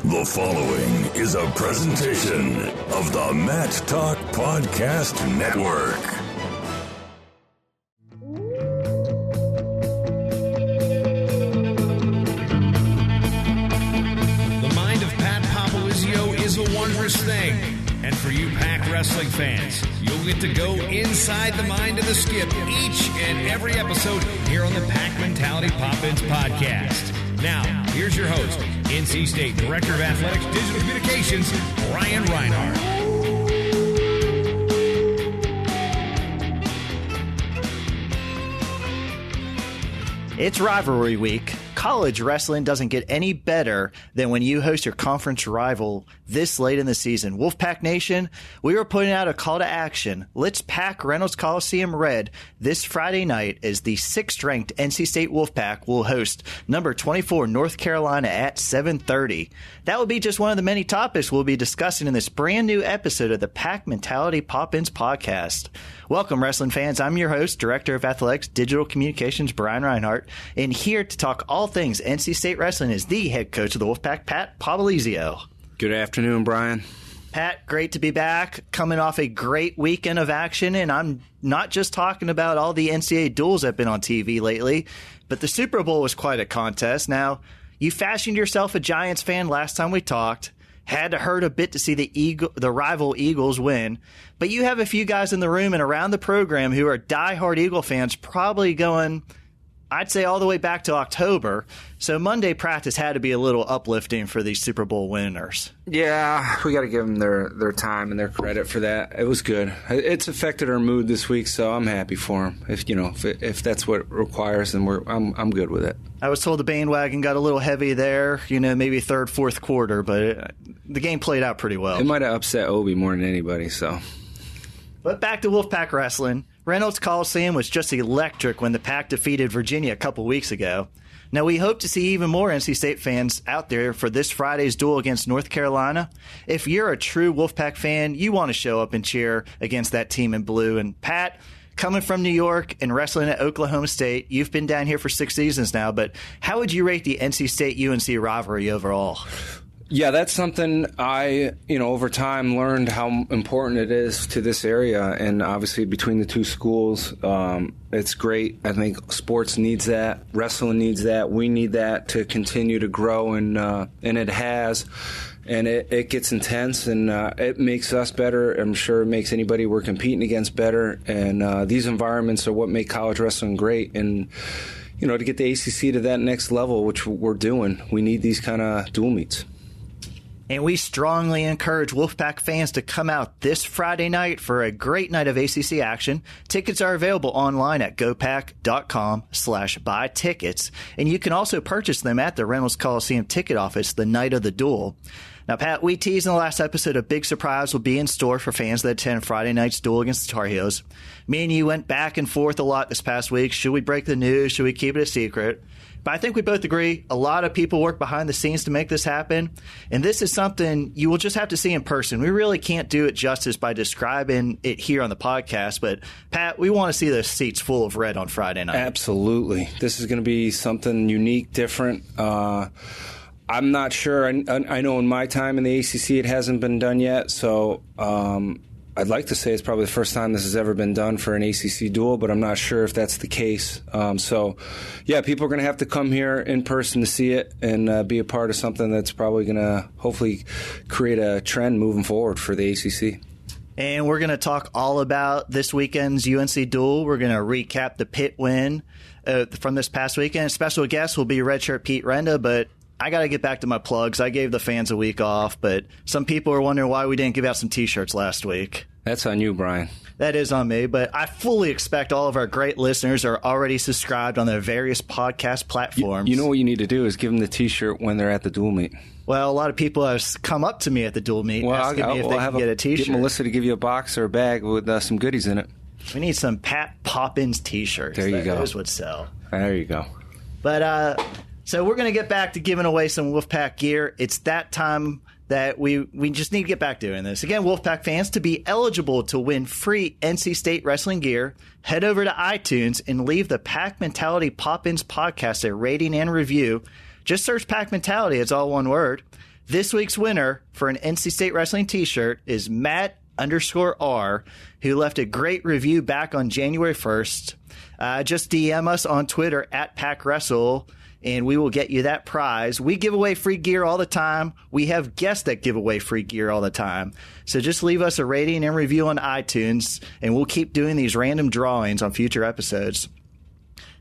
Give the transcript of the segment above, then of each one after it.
The following is a presentation of the Matt Talk Podcast Network. The mind of Pat Popolizio is a wondrous thing. And for you Pack Wrestling fans, you'll get to go inside the mind of the Skip each and every episode here on the Pack Mentality Pop-Ins podcast. Now, here's your host, NC State Director of Athletics Digital Communications, Brian Reinhardt. It's rivalry week. College wrestling doesn't get any better than when you host your conference rival this late in the season. Wolfpack Nation, we are putting out a call to action. Let's pack Reynolds Coliseum red this Friday night as the 6th-ranked NC State Wolfpack will host number 24 North Carolina at 7:30. That will be just one of the many topics we'll be discussing in this brand new episode of the Pack Mentality Pop-Ins podcast. Welcome, wrestling fans. I'm your host, Director of Athletics Digital Communications, Brian Reinhardt, and here to talk all things NC State wrestling is the head coach of the Wolfpack, Pat Popolizio. Good afternoon, Brian. Pat, great to be back, coming off a great weekend of action, and I'm not just talking about all the NCAA duels that have been on TV lately, but the Super Bowl was quite a contest. Now, you fashioned yourself a Giants fan last time we talked, had to hurt a bit to see the rival Eagles win, but you have a few guys in the room and around the program who are diehard Eagle fans, probably going, I'd say, all the way back to October. So Monday practice had to be a little uplifting for these Super Bowl winners. Yeah, we got to give them their time and their credit for that. It was good. It's affected our mood this week, so I'm happy for them. If that's what it requires, then I'm good with it. I was told the bandwagon got a little heavy there, maybe third, fourth quarter, but the game played out pretty well. It might have upset Obi more than anybody, so. But back to Wolfpack wrestling. Reynolds Coliseum was just electric when the Pack defeated Virginia a couple weeks ago. Now, we hope to see even more NC State fans out there for this Friday's duel against North Carolina. If you're a true Wolfpack fan, you want to show up and cheer against that team in blue. And Pat, coming from New York and wrestling at Oklahoma State, you've been down here for 6 seasons now, but how would you rate the NC State-UNC rivalry overall? Yeah, that's something I, over time learned how important it is to this area, and obviously between the two schools, it's great. I think sports needs that, wrestling needs that, we need that to continue to grow, and it has, and it gets intense, and it makes us better. I'm sure it makes anybody we're competing against better, and these environments are what make college wrestling great, and to get the ACC to that next level, which we're doing, we need these kind of dual meets. And we strongly encourage Wolfpack fans to come out this Friday night for a great night of ACC action. Tickets are available online at gopack.com/buy tickets. And you can also purchase them at the Reynolds Coliseum ticket office the night of the duel. Now, Pat, we teased in the last episode a big surprise will be in store for fans that attend Friday night's duel against the Tar Heels. Me and you went back and forth a lot this past week. Should we break the news? Should we keep it a secret? But I think we both agree a lot of people work behind the scenes to make this happen. And this is something you will just have to see in person. We really can't do it justice by describing it here on the podcast. But, Pat, we want to see those seats full of red on Friday night. Absolutely. This is going to be something unique, different. I'm not sure. I know in my time in the ACC it hasn't been done yet. So I'd like to say it's probably the first time this has ever been done for an ACC duel, but I'm not sure if that's the case. So, people are going to have to come here in person to see it and be a part of something that's probably going to hopefully create a trend moving forward for the ACC. And we're going to talk all about this weekend's UNC duel. We're going to recap the Pitt win from this past weekend. Special guest will be redshirt Pete Renda, but I got to get back to my plugs. I gave the fans a week off, but some people are wondering why we didn't give out some T-shirts last week. That's on you, Brian. That is on me, but I fully expect all of our great listeners are already subscribed on their various podcast platforms. You know what you need to do is give them the T-shirt when they're at the dual meet. Well, a lot of people have come up to me at the dual meet asking me if they can get a T-shirt. Get Melissa to give you a box or a bag with some goodies in it. We need some Pat Poppins T-shirts. There you go. Those would sell. There you go. But so we're going to get back to giving away some Wolfpack gear. It's that time that we just need to get back doing this. Again, Wolfpack fans, to be eligible to win free NC State wrestling gear, head over to iTunes and leave the Pack Mentality Pop-Ins podcast a rating and review. Just search Pack Mentality. It's all one word. This week's winner for an NC State Wrestling t-shirt is Matt_R, who left a great review back on January 1st. Just DM us on Twitter at PackWrestle, and we will get you that prize. We give away free gear all the time. We have guests that give away free gear all the time. So just leave us a rating and review on iTunes, and we'll keep doing these random drawings on future episodes.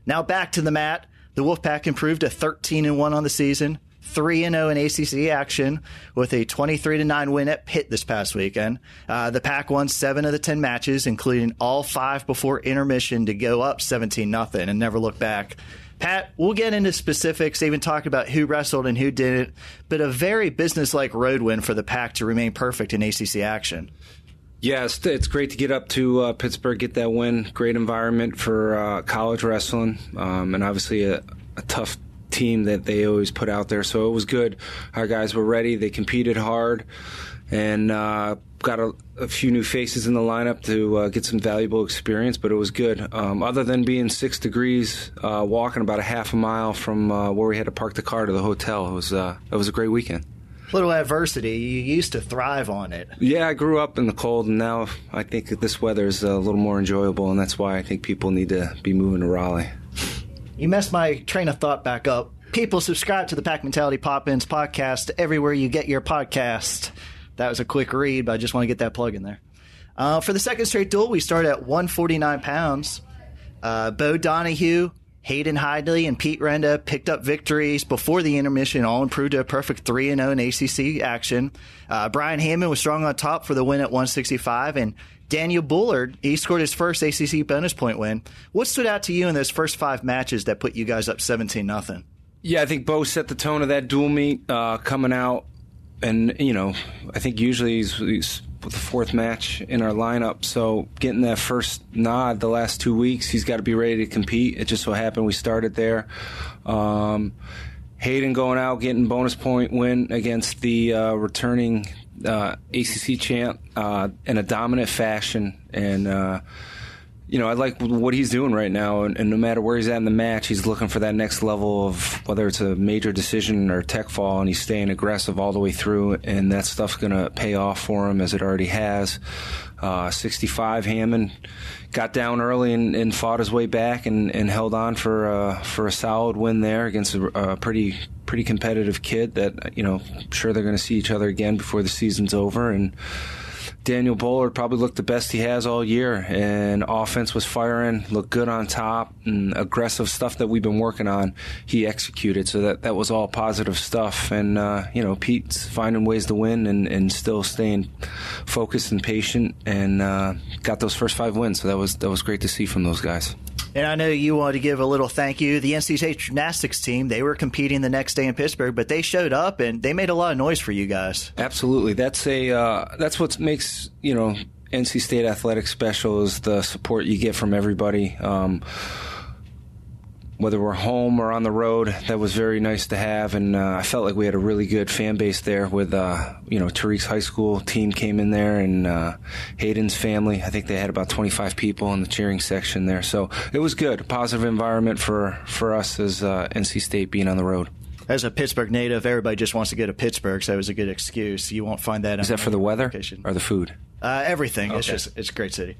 Now back to the mat. The Wolfpack improved to 13-1 on the season, 3-0 in ACC action with a 23-9 win at Pitt this past weekend. The Pack won 7 of the 10 matches, including all 5 before intermission to go up 17-0 and never look back. Pat, we'll get into specifics, even talk about who wrestled and who didn't, but a very business-like road win for the Pack to remain perfect in ACC action. Yeah, it's great to get up to Pittsburgh, get that win. Great environment for college wrestling, and obviously a tough team that they always put out there. So it was good. Our guys were ready. They competed hard, and got a few new faces in the lineup to get some valuable experience, but it was good. Other than being 6 degrees, walking about a half a mile from where we had to park the car to the hotel, it was a great weekend. Little adversity. You used to thrive on it. Yeah, I grew up in the cold, and now I think that this weather is a little more enjoyable, and that's why I think people need to be moving to Raleigh. You messed my train of thought back up. People, subscribe to the Pack Mentality Pop-Ins podcast everywhere you get your podcast. That was a quick read, but I just want to get that plug in there. For the second straight duel, we started at 149 pounds. Bo Donahue, Hayden Hidley, and Pete Renda picked up victories before the intermission, all improved to a perfect 3-0 in ACC action. Brian Hammond was strong on top for the win at 165, and Daniel Bullard, he scored his first ACC bonus point win. What stood out to you in those first 5 matches that put you guys up 17-0? Yeah, I think Bo set the tone of that dual meet coming out. And, I think usually he's the 4th match in our lineup. So getting that first nod the last 2 weeks, he's got to be ready to compete. It just so happened we started there. Hayden going out, getting bonus point win against the returning ACC champ in a dominant fashion. And, I like what he's doing right now, and no matter where he's at in the match, he's looking for that next level of whether it's a major decision or tech fall, and he's staying aggressive all the way through, and that stuff's going to pay off for him as it already has. 65, Hammond got down early and fought his way back and held on for a solid win there against a pretty competitive kid that, I'm sure they're going to see each other again before the season's over. And Daniel Bullard probably looked the best he has all year, and offense was firing, looked good on top, and aggressive stuff that we've been working on, he executed. So that was all positive stuff. And, Pete's finding ways to win and still staying focused and patient, and got those first 5 wins. So that was great to see from those guys. And I know you wanted to give a little thank you. The NC State gymnastics team, they were competing the next day in Pittsburgh, but they showed up and they made a lot of noise for you guys. Absolutely. That's what makes, NC State athletics special, is the support you get from everybody. Whether we're home or on the road, that was very nice to have, and I felt like we had a really good fan base there with, Tariq's high school team came in there, and Hayden's family. I think they had about 25 people in the cheering section there, so it was good. A positive environment for us as NC State being on the road. As a Pittsburgh native, everybody just wants to go to Pittsburgh, so it was a good excuse. You won't find that. Is that for the weather or the food? Everything. Okay. It's a great city.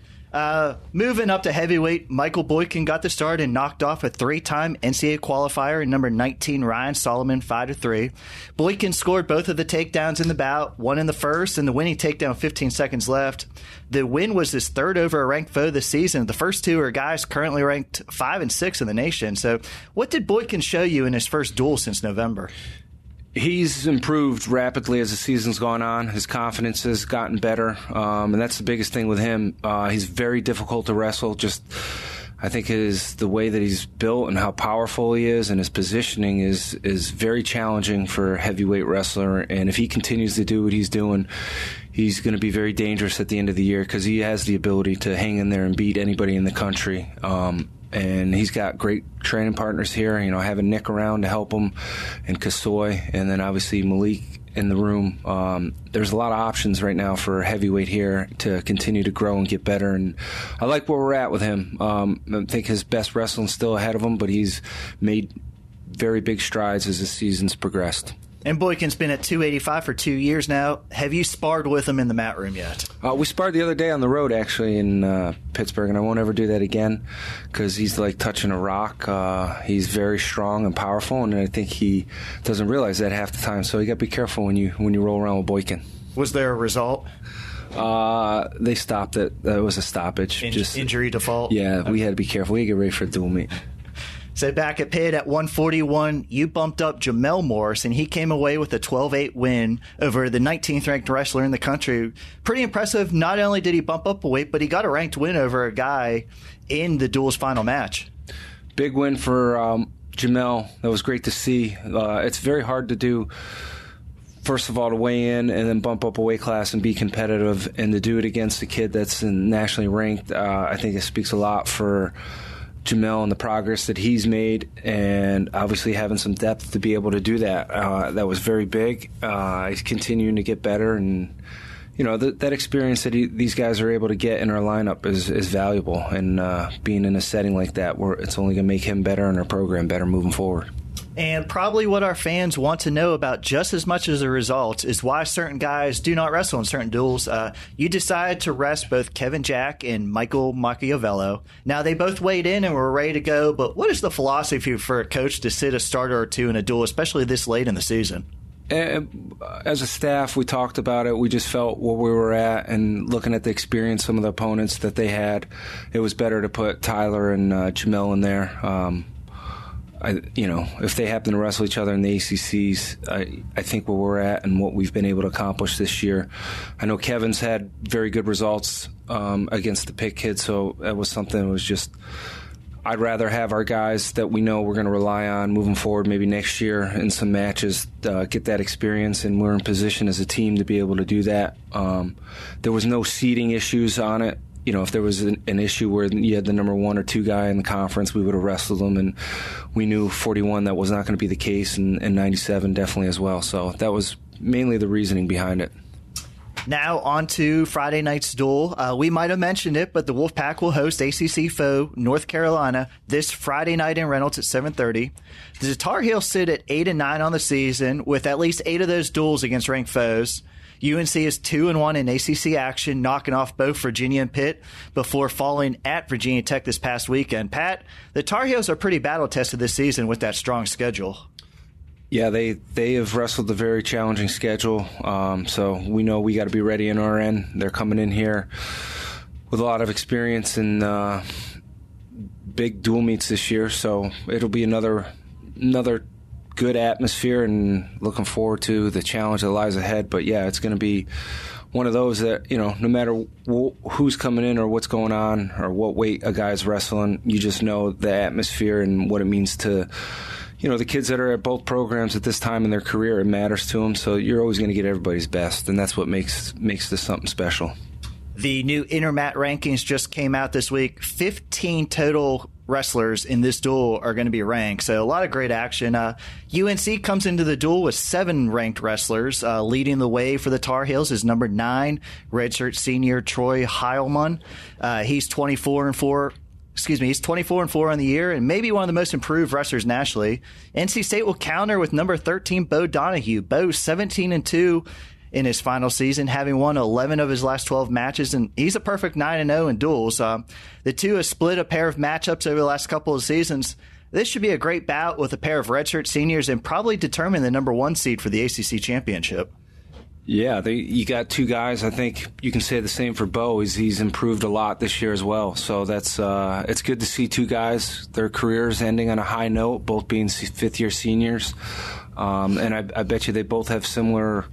Moving up to heavyweight, Michael Boykin got the start and knocked off a 3-time NCAA qualifier and number 19 Ryan Solomon 5-3. Boykin scored both of the takedowns in the bout, one in the first and the winning takedown 15 seconds left. The win was his 3rd over a ranked foe this season. The first 2 are guys currently ranked 5 and 6 in the nation. So what did Boykin show you in his first duel since November? He's improved rapidly as the season's gone on. His confidence has gotten better, and that's the biggest thing with him. He's very difficult to wrestle. I think the way that he's built and how powerful he is, and his positioning is very challenging for a heavyweight wrestler. And if he continues to do what he's doing, he's going to be very dangerous at the end of the year, because he has the ability to hang in there and beat anybody in the country. And he's got great training partners here, having Nick around to help him, and Kasoy, and then obviously Malik in the room. There's a lot of options right now for heavyweight here to continue to grow and get better, and I like where we're at with him. I think his best wrestling's still ahead of him, but he's made very big strides as the season's progressed. And Boykin's been at 285 for 2 years now. Have you sparred with him in the mat room yet? We sparred the other day on the road, actually, in Pittsburgh, and I won't ever do that again because he's like touching a rock. He's very strong and powerful, and I think he doesn't realize that half the time. So you got to be careful when you roll around with Boykin. Was there a result? They stopped it. It was a stoppage. Just injury default? Yeah, we had to be careful. We had to get ready for a dual meet. So back at Pitt at 141, you bumped up Jamel Morris, and he came away with a 12-8 win over the 19th ranked wrestler in the country. Pretty impressive. Not only did he bump up a weight, but he got a ranked win over a guy in the duel's final match. Big win for Jamel. That was great to see. It's very hard to do, first of all, to weigh in and then bump up a weight class and be competitive, and to do it against a kid that's nationally ranked. I think it speaks a lot for Jamel and the progress that he's made, and obviously having some depth to be able to do that. That was very big. He's continuing to get better, and that experience that these guys are able to get in our lineup is valuable. And being in a setting like that, where it's only going to make him better and our program better moving forward. And probably what our fans want to know about just as much as the results is why certain guys do not wrestle in certain duels. You decided to rest both Kevin Jack and Michael Machiavello. Now, they both weighed in and were ready to go, but what is the philosophy for a coach to sit a starter or two in a duel, especially this late in the season? As a staff, we talked about it. We just felt where we were at, and looking at the experience, some of the opponents that they had, it was better to put Tyler and Jamel in there. If they happen to wrestle each other in the ACCs, I think where we're at and what we've been able to accomplish this year. I know Kevin's had very good results against the Pitt kids, so that was something that was just, I'd rather have our guys that we know we're going to rely on moving forward maybe next year in some matches, get that experience, and we're in position as a team to be able to do that. There was no seeding issues on it. If there was an issue where you had the number 1 or 2 guy in the conference, we would have wrestled them, and we knew 41 that was not going to be the case, and 97 definitely as well. So that was mainly the reasoning behind it. Now on to Friday night's duel. We might have mentioned it, but the Wolfpack will host ACC foe North Carolina this Friday night in Reynolds at 7:30. The Tar Heels sit at 8-9 on the season, with at least 8 of those duels against ranked foes. UNC is 2-1 in ACC action, knocking off both Virginia and Pitt before falling at Virginia Tech this past weekend. Pat, the Tar Heels are pretty battle-tested this season with that strong schedule. Yeah, they have wrestled a very challenging schedule, so we know we got to be ready in our end. They're coming in here with a lot of experience in big dual meets this year, so it'll be another good atmosphere, and looking forward to the challenge that lies ahead. But yeah, it's going to be one of those that, no matter who's coming in or what's going on or what weight a guy's wrestling, you just know the atmosphere and what it means to, the kids that are at both programs at this time in their career. It matters to them, so you're always going to get everybody's best, and that's what makes this something special. The new Intermat rankings just came out this week. 15 total wrestlers in this duel are going to be ranked, so a lot of great action. UNC comes into the duel with 7 ranked wrestlers. Leading the way for the Tar Heels is number 9, redshirt senior Troy Heilman. He's 24-4. He's 24-4 on the year and maybe one of the most improved wrestlers nationally. NC State will counter with number 13, Bo Donahue. Bo's 17-2 in his final season, having won 11 of his last 12 matches, and he's a perfect 9-0 in duels. The two have split a pair of matchups over the last couple of seasons. This should be a great bout with a pair of redshirt seniors and probably determine the number 1 seed for the ACC championship. Yeah, you got 2 guys. I think you can say the same for Bo. He's improved a lot this year as well. So that's it's good to see 2 guys, their careers ending on a high note, both being fifth-year seniors. And I bet you they both have similar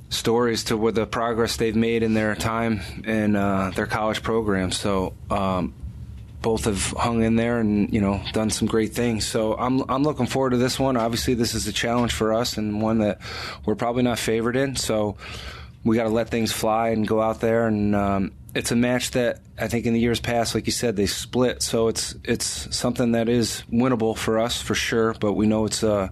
stories to what the progress they've made in their time in their college program. So both have hung in there and done some great things. So I'm looking forward to this one. Obviously, this is a challenge for us and one that we're probably not favored in. So we got to let things fly and go out there. And it's a match that I think in the years past, like you said, they split. So it's something that is winnable for us for sure. But we know it's a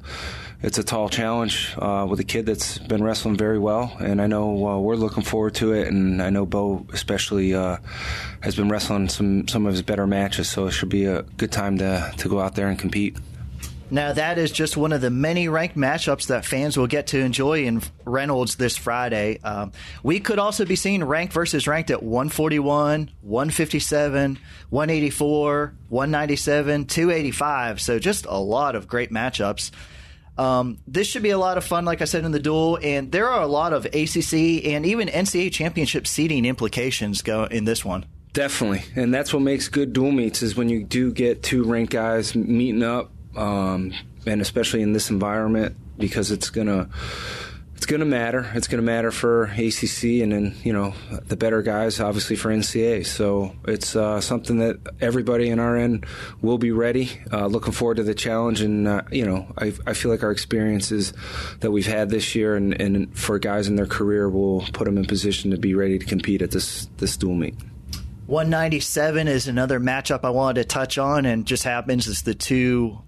tall challenge with a kid that's been wrestling very well, and I know we're looking forward to it, and I know Bo especially has been wrestling some of his better matches, so it should be a good time to go out there and compete. Now, that is just one of the many ranked matchups that fans will get to enjoy in Reynolds this Friday. We could also be seeing ranked versus ranked at 141, 157, 184, 197, 285. So just a lot of great matchups. This should be a lot of fun, like I said, in the duel. And there are a lot of ACC and even NCAA championship seeding implications in this one. Definitely. And that's what makes good duel meets is when you do get two ranked guys meeting up. And especially in this environment, because it's gonna matter. It's gonna matter for ACC, and then the better guys, obviously for NCAA. So it's something that everybody in our end will be ready. Looking forward to the challenge, and I feel like our experiences that we've had this year, and for guys in their career, will put them in position to be ready to compete at this dual meet. 197 is another matchup I wanted to touch on, and just happens it's the two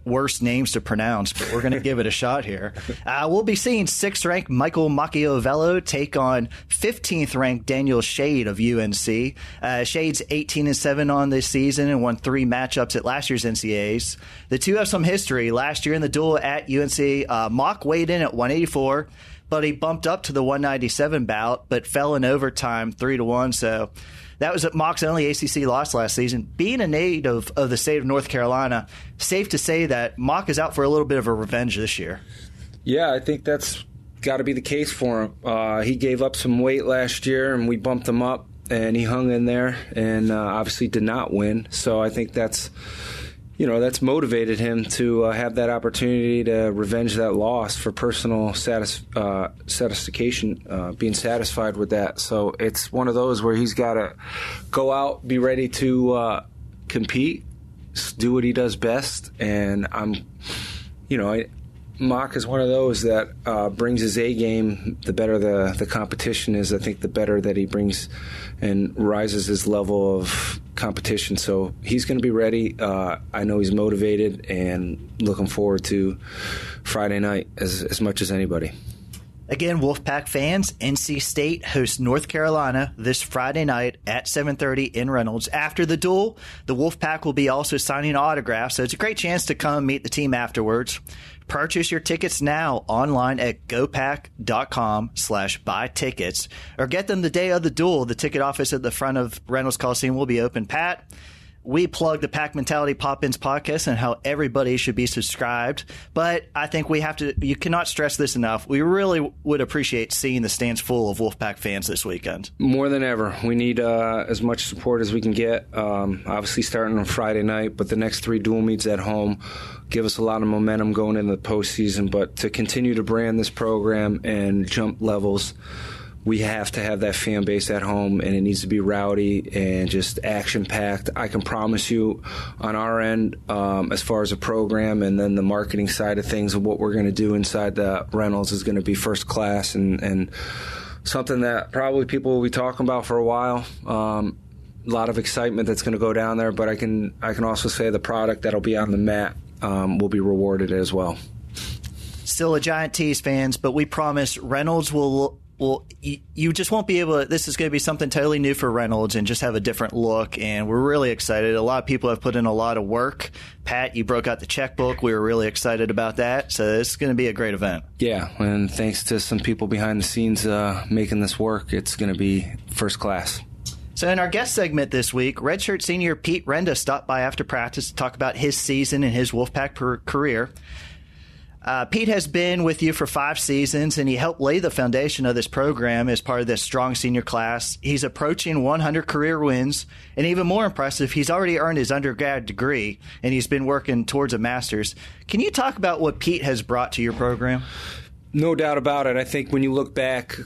worst names to pronounce, but we're going to give it a shot here. We'll be seeing 6th-ranked Michael Macchiavello take on 15th-ranked Daniel Shade of UNC. Shade's 18-7 on this season and won 3 matchups at last year's NCAAs. The two have some history. Last year in the duel at UNC, Mock weighed in at 184, but he bumped up to the 197 bout, but fell in overtime 3-1. So that was Mock's only ACC loss last season. Being a native of the state of North Carolina, safe to say that Mock is out for a little bit of a revenge this year. Yeah, I think that's got to be the case for him. He gave up some weight last year, and we bumped him up, and he hung in there, and obviously did not win. So I think that's motivated him to have that opportunity to revenge that loss for personal satisfaction, being satisfied with that. So it's one of those where he's got to go out, be ready to compete, do what he does best. And Mock is one of those that brings his A game. The better the competition is, I think the better that he brings and rises his level of competition. So he's going to be ready. I know he's motivated and looking forward to Friday night as much as anybody. Again, Wolfpack fans, NC State hosts North Carolina this Friday night at 7:30 in Reynolds. After the duel, the Wolfpack will be also signing autographs, so it's a great chance to come meet the team afterwards. Purchase your tickets now online at gopack.com/buy tickets, or get them the day of the duel. The ticket office at the front of Reynolds Coliseum will be open. Pat, we plug the Pack Mentality Pop-Ins podcast and how everybody should be subscribed. But I think you cannot stress this enough. We really would appreciate seeing the stands full of Wolfpack fans this weekend. More than ever. We need as much support as we can get. Obviously starting on Friday night, but the next 3 dual meets at home give us a lot of momentum going into the postseason. But to continue to brand this program and jump levels, we have to have that fan base at home, and it needs to be rowdy and just action-packed. I can promise you on our end, as far as a program and then the marketing side of things and what we're going to do inside the Reynolds is going to be first class and something that probably people will be talking about for a while. A lot of excitement that's going to go down there, but I can also say the product that'll be on the mat will be rewarded as well. Still a giant tease, fans, but we promise Reynolds will you just won't be able to. This is going to be something totally new for Reynolds and just have a different look, and we're really excited. A lot of people have put in a lot of work. Pat, you broke out the checkbook. We were really excited about that, so this is going to be a great event. Yeah, and thanks to some people behind the scenes making this work, it's going to be first class. So in our guest segment this week, redshirt senior Pete Renda stopped by after practice to talk about his season and his Wolfpack career. Pete has been with you for 5 seasons, and he helped lay the foundation of this program as part of this strong senior class. He's approaching 100 career wins, and even more impressive, he's already earned his undergrad degree, and he's been working towards a master's. Can you talk about what Pete has brought to your program? No doubt about it. I think when you look back,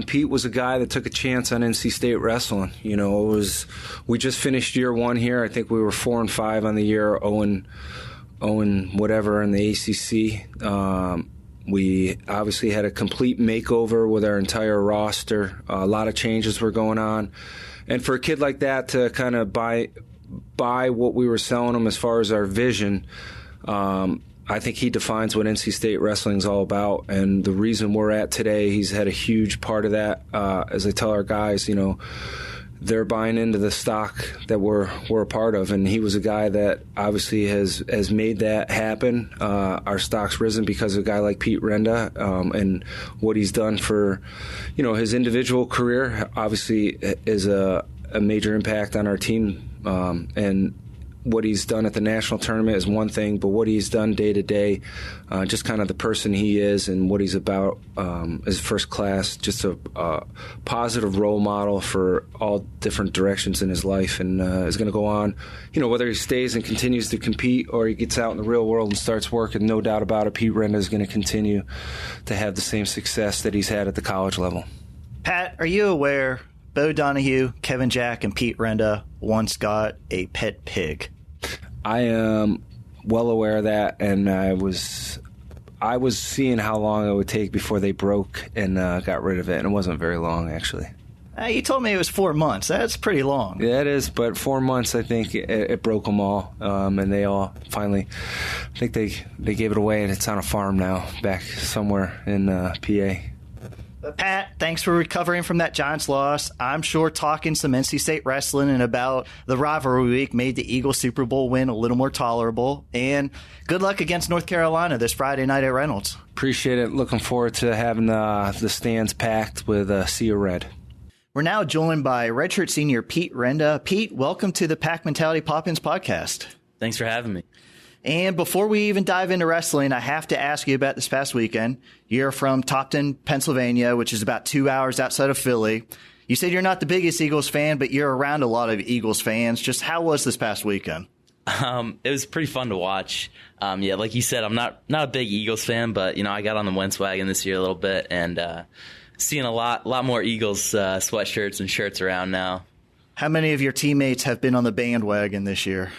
Pete was a guy that took a chance on NC State wrestling. We just finished year 1 here. I think we were 4-5 on the year, 0 whatever in the ACC. We obviously had a complete makeover with our entire roster. A lot of changes were going on. And for a kid like that to kind of buy what we were selling him as far as our vision, I think he defines what NC State wrestling is all about. And the reason we're at today, he's had a huge part of that. As I tell our guys, they're buying into the stock that we're a part of, and he was a guy that obviously has made that happen. Our stock's risen because of a guy like Pete Renda, and what he's done for, his individual career. Obviously, is a major impact on our team, and what he's done at the national tournament is one thing, but what he's done day to day, just kind of the person he is and what he's about, is first class. Just a positive role model for all different directions in his life, and is going to go on. Whether he stays and continues to compete or he gets out in the real world and starts working, no doubt about it, Pete Renda is going to continue to have the same success that he's had at the college level. Pat, are you aware Bo Donahue, Kevin Jack, and Pete Renda once got a pet pig? I am well aware of that, and I was seeing how long it would take before they broke and got rid of it, and it wasn't very long, actually. You told me it was 4 months. That's pretty long. Yeah, it is, but 4 months, I think, it broke them all, and they all finally, I think they gave it away, and it's on a farm now, back somewhere in PA. Pat, thanks for recovering from that Giants loss. I'm sure talking some NC State wrestling and about the rivalry week made the Eagles Super Bowl win a little more tolerable. And good luck against North Carolina this Friday night at Reynolds. Appreciate it. Looking forward to having the stands packed with Sea of Red. We're now joined by redshirt senior Pete Renda. Pete, welcome to the Pack Mentality Pop-Ins podcast. Thanks for having me. And before we even dive into wrestling, I have to ask you about this past weekend. You're from Topton, Pennsylvania, which is about 2 hours outside of Philly. You said you're not the biggest Eagles fan, but you're around a lot of Eagles fans. Just how was this past weekend? It was pretty fun to watch. Yeah, like you said, I'm not a big Eagles fan, but I got on the Wentz wagon this year a little bit, and seeing a lot more Eagles sweatshirts and shirts around now. How many of your teammates have been on the bandwagon this year?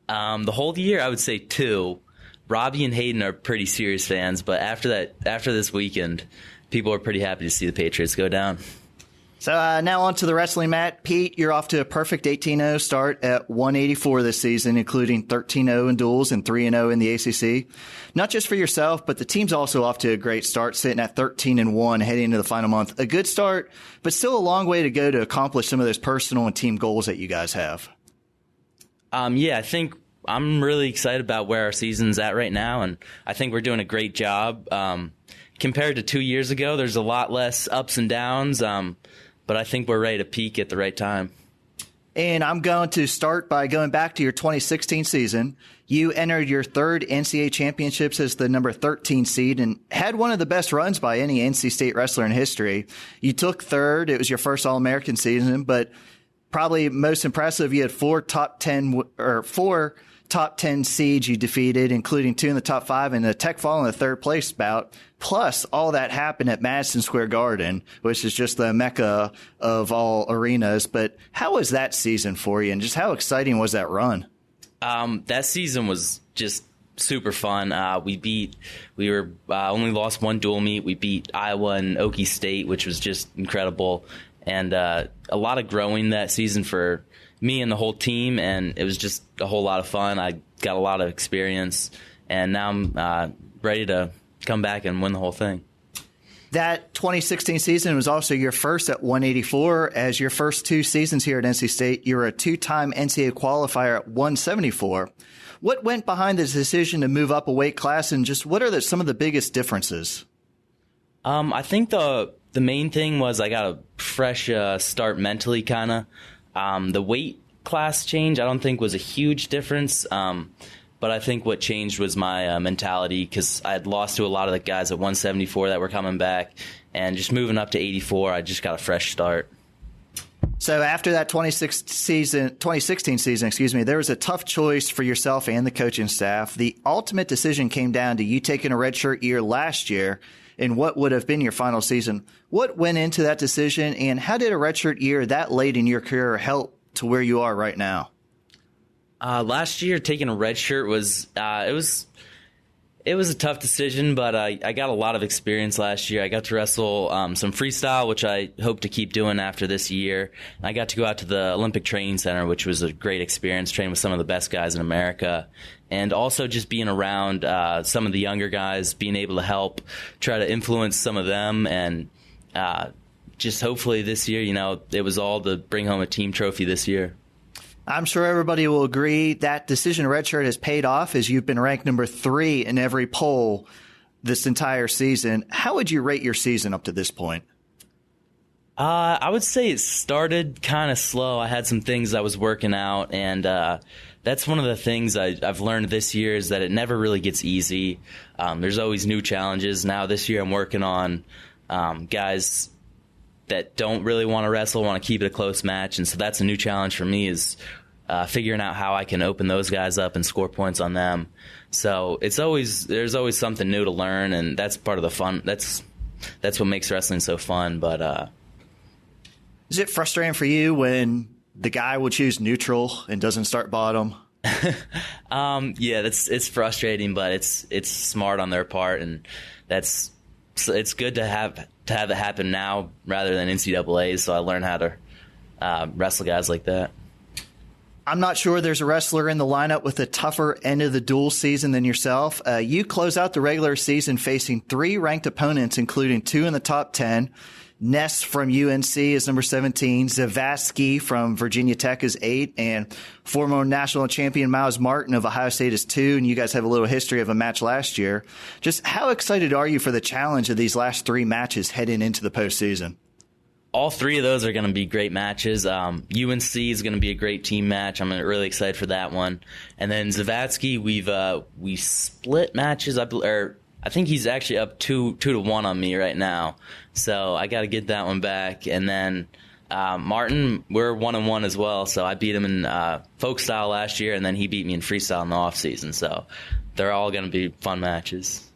The whole year, I would say 2. Robbie and Hayden are pretty serious fans, but after this weekend, people are pretty happy to see the Patriots go down. So now on to the wrestling mat. Pete, you're off to a perfect 18-0 start at 184 this season, including 13-0 in duels and 3-0 in the ACC. Not just for yourself, but the team's also off to a great start, sitting at 13-1 heading into the final month. A good start, but still a long way to go to accomplish some of those personal and team goals that you guys have. Yeah, I think I'm really excited about where our season's at right now, and I think we're doing a great job. Compared to 2 years ago, there's a lot less ups and downs, but I think we're ready to peak at the right time. And I'm going to start by going back to your 2016 season. You entered your third NCAA championships as the number 13 seed and had one of the best runs by any NC State wrestler in history. You took third. It was your first All-American season, but probably most impressive, you had four top 10 seeds you defeated, including 2 in the top 5 and a Tech Fall in the third place bout. Plus, all that happened at Madison Square Garden, which is just the mecca of all arenas. But how was that season for you, and just how exciting was that run? That season was just super fun. We only lost one dual meet. We beat Iowa and Okie State, which was just incredible. And a lot of growing that season for me and the whole team, and it was just a whole lot of fun. I got a lot of experience, and now I'm ready to come back and win the whole thing. That 2016 season was also your first at 184. As your first 2 seasons here at NC State, you were a 2-time NCAA qualifier at 174. What went behind the decision to move up a weight class, and just what are some of the biggest differences? I think the main thing was I got a fresh start mentally, kind of. The weight class change I don't think was a huge difference, but I think what changed was my mentality, because I had lost to a lot of the guys at 174 that were coming back, and just moving up to 84, I just got a fresh start. So after that 2016 season, there was a tough choice for yourself and the coaching staff. The ultimate decision came down to you taking a redshirt year last year in what would have been your final season. What went into that decision, and how did a redshirt year that late in your career help to where you are right now? Last year, taking a redshirt was it was a tough decision, but I got a lot of experience last year. I got to wrestle some freestyle, which I hope to keep doing after this year. And I got to go out to the Olympic Training Center, which was a great experience, training with some of the best guys in America. And also just being around some of the younger guys, being able to help try to influence some of them, and just hopefully this year, it was all to bring home a team trophy this year. I'm sure everybody will agree that decision to redshirt has paid off, as you've been ranked number 3 in every poll this entire season. How would you rate your season up to this point? I would say it started kind of slow. I had some things I was working out, and that's one of the things I've learned this year is that it never really gets easy. There's always new challenges. Now this year I'm working on guys that don't really want to wrestle, want to keep it a close match, and so that's a new challenge for me is figuring out how I can open those guys up and score points on them. So there's always something new to learn, and that's part of the fun. That's what makes wrestling so fun. But is it frustrating for you when the guy will choose neutral and doesn't start bottom? Yeah, it's frustrating, but it's smart on their part, and it's good to have it happen now rather than NCAA. So I learned how to wrestle guys like that. I'm not sure there's a wrestler in the lineup with a tougher end of the dual season than yourself. You close out the regular season facing 3 ranked opponents, including 2 in the top 10. Ness from UNC is number 17. Zavatsky from Virginia Tech is 8. And former national champion Miles Martin of Ohio State is 2. And you guys have a little history of a match last year. Just how excited are you for the challenge of these last 3 matches heading into the postseason? All 3 of those are going to be great matches. UNC is going to be a great team match. I'm really excited for that one. And then Zavatsky, we split matches. I think he's actually up 2-1 on me right now. So I got to get that one back. And then Martin, we're 1-1 as well. So I beat him in folk style last year, and then he beat me in freestyle in the off season. So they're all going to be fun matches.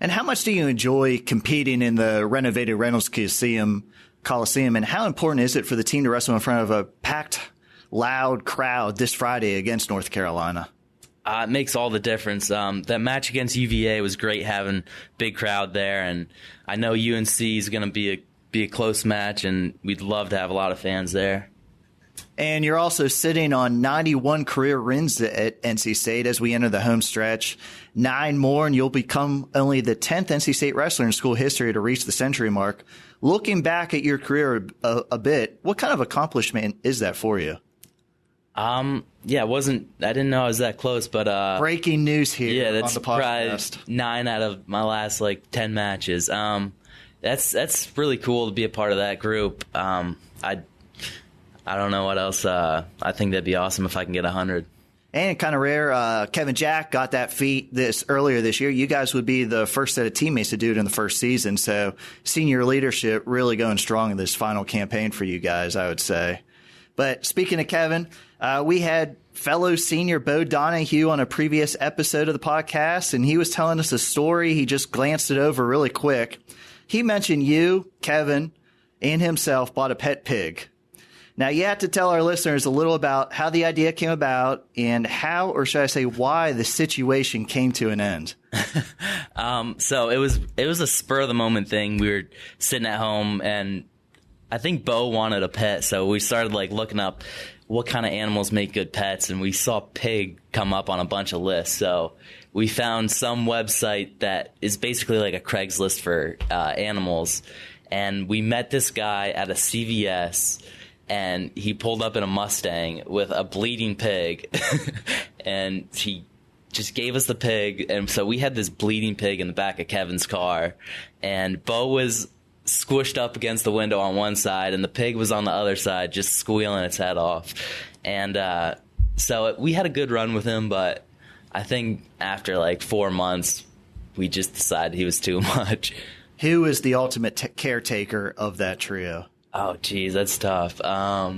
And how much do you enjoy competing in the renovated Reynolds Coliseum, and how important is it for the team to wrestle in front of a packed, loud crowd this Friday against North Carolina? It makes all the difference. That match against UVA was great, having big crowd there, and I know UNC is going to be a close match, and we'd love to have a lot of fans there. And you're also sitting on 91 career wins at NC State as we enter the home stretch. 9 more, and you'll become only the 10th NC State wrestler in school history to reach the century mark. Looking back at your career a bit, what kind of accomplishment is that for you? Yeah, I didn't know I was that close, but breaking news here. Yeah, that's on the podcast. Probably 9 out of my last 10 matches. That's really cool to be a part of that group. I don't know what else. I think that'd be awesome if I can get 100. And kind of rare, Kevin Jack got that feat earlier this year. You guys would be the first set of teammates to do it in the first season. So senior leadership really going strong in this final campaign for you guys, I would say. But speaking of Kevin, we had fellow senior Bo Donahue on a previous episode of the podcast, and he was telling us a story. He just glanced it over really quick. He mentioned you, Kevin, and himself bought a pet pig. Now, you have to tell our listeners a little about how the idea came about and how, or should I say, why the situation came to an end. So it was a spur of the moment thing. We were sitting at home, and I think Bo wanted a pet, so we started looking up what kind of animals make good pets, and we saw pig come up on a bunch of lists. So we found some website that is basically like a Craigslist for animals, and we met this guy at a CVS. And he pulled up in a Mustang with a bleeding pig, and he just gave us the pig. And so we had this bleeding pig in the back of Kevin's car, and Bo was squished up against the window on one side, and the pig was on the other side, just squealing its head off. And so we had a good run with him, but I think after 4 months, we just decided he was too much. Who is the ultimate caretaker of that trio? Oh, geez, that's tough. I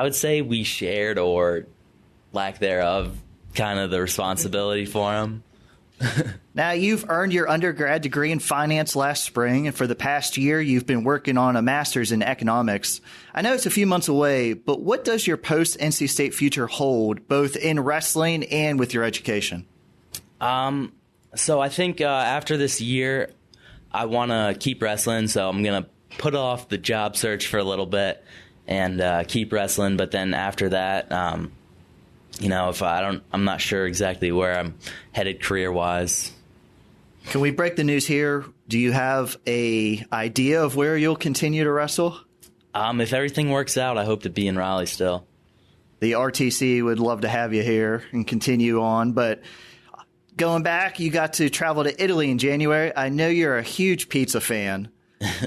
would say we shared, or lack thereof, kind of the responsibility for him. Now, you've earned your undergrad degree in finance last spring, and for the past year, you've been working on a master's in economics. I know it's a few months away, but what does your post-NC State future hold, both in wrestling and with your education? So I think after this year, I want to keep wrestling, so I'm going to put off the job search for a little bit and keep wrestling. But then after that, if I'm not sure exactly where I'm headed career-wise. Can we break the news here? Do you have a idea of where you'll continue to wrestle? If everything works out, I hope to be in Raleigh still. The RTC would love to have you here and continue on, but going back, you got to travel to Italy in January. I know you're a huge pizza fan.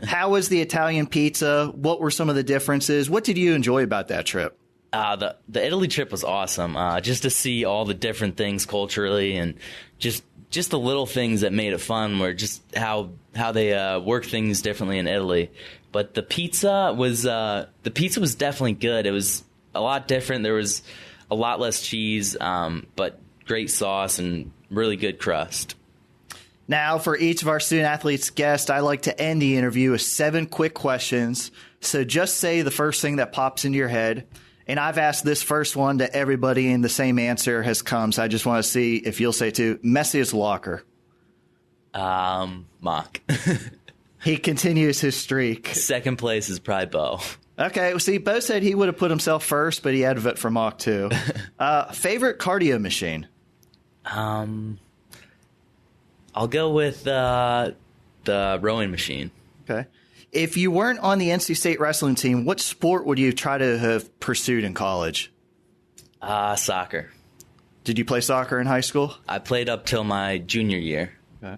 How was the Italian pizza? What were some of the differences? What did you enjoy about that trip? The Italy trip was awesome. Just to see all the different things culturally and just the little things that made it fun were just how they work things differently in Italy. But the pizza was definitely good. It was a lot different. There was a lot less cheese, but great sauce and really good crust. Now, for each of our student athletes guests, I like to end the interview with 7 quick questions. So just say the first thing that pops into your head. And I've asked this first one to everybody, and the same answer has come. So I just want to see if you'll say too. Messiest locker. Mock. He continues his streak. Second place is probably Bo. Okay, well, see, Bo said he would have put himself first, but he had to vote for Mock too. Favorite cardio machine? I'll go with the rowing machine. Okay. If you weren't on the NC State wrestling team, what sport would you try to have pursued in college? Soccer. Did you play soccer in high school? I played up till my junior year. Okay.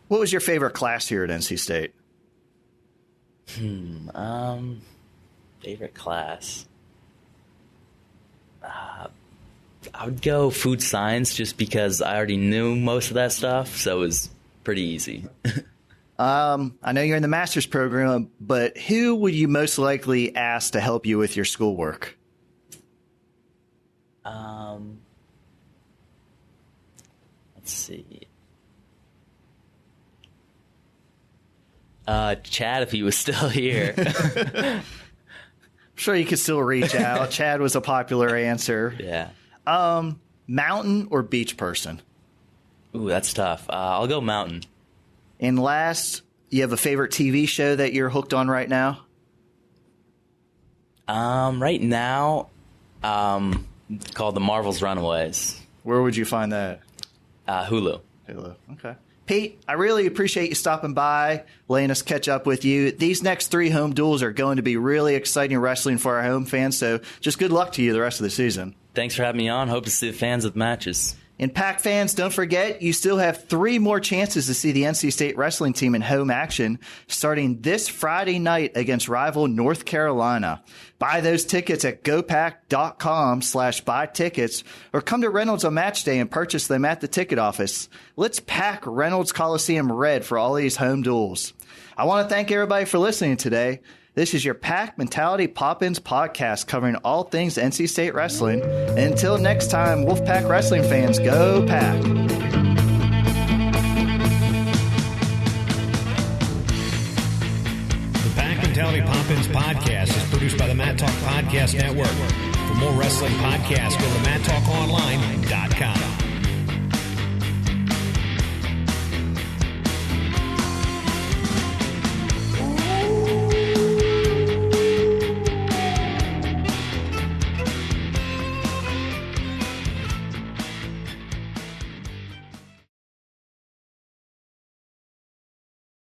What was your favorite class here at NC State? Favorite class? I would go food science just because I already knew most of that stuff, so it was pretty easy. I know you're in the master's program, but who would you most likely ask to help you with your schoolwork? Let's see. Chad, if he was still here. I'm sure you could still reach out. Chad was a popular answer. Yeah. Mountain or beach person? Ooh, that's tough. I'll go mountain. And last, you have a favorite TV show that you're hooked on right now? Right now, called The Marvel's Runaways. Where would you find that? Hulu. Hulu. Okay. Pete, I really appreciate you stopping by, letting us catch up with you. These next 3 home duels are going to be really exciting wrestling for our home fans, so just good luck to you the rest of the season. Thanks for having me on. Hope to see the fans at the matches. And Pack fans, don't forget, you still have 3 more chances to see the NC State wrestling team in home action starting this Friday night against rival North Carolina. Buy those tickets at gopack.com/buy tickets or come to Reynolds on match day and purchase them at the ticket office. Let's pack Reynolds Coliseum red for all these home duels. I want to thank everybody for listening today. This is your Pack Mentality Pop-Ins podcast covering all things NC State wrestling. And until next time, Wolfpack wrestling fans, go Pack! The Pack Mentality Pop-Ins podcast is produced by the Matt Talk Podcast Network. For more wrestling podcasts, go to MattTalkOnline.com.